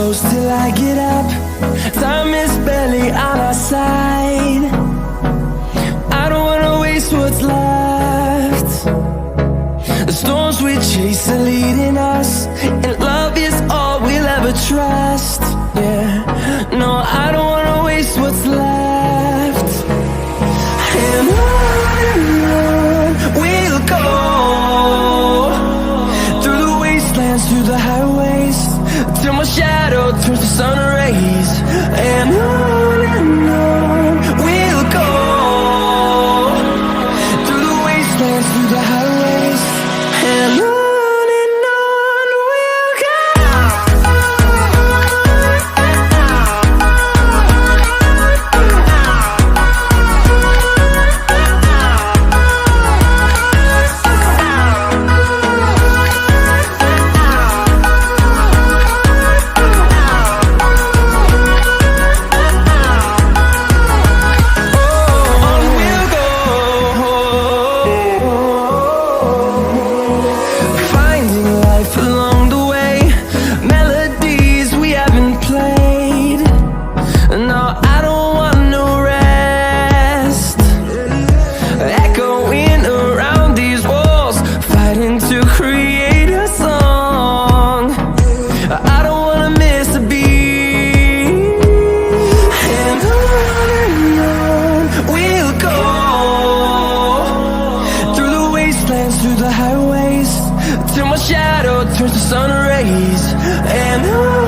close till I get up. Time is barely on our side. I don't wanna waste what's left. The storms we chase are leading us, and love is all we'll ever trust. Yeah, no, I don't wanna waste what's left. And on we'll go, through the wastelands, through the highways, till my shadow turns to sun rays. And on we'll go, through the wastelands, through the highways, and on we'll go. To create a song, I don't wanna miss a beat. And on we'll go, through the wastelands, through the highways, till my shadow turns to sun rays. And on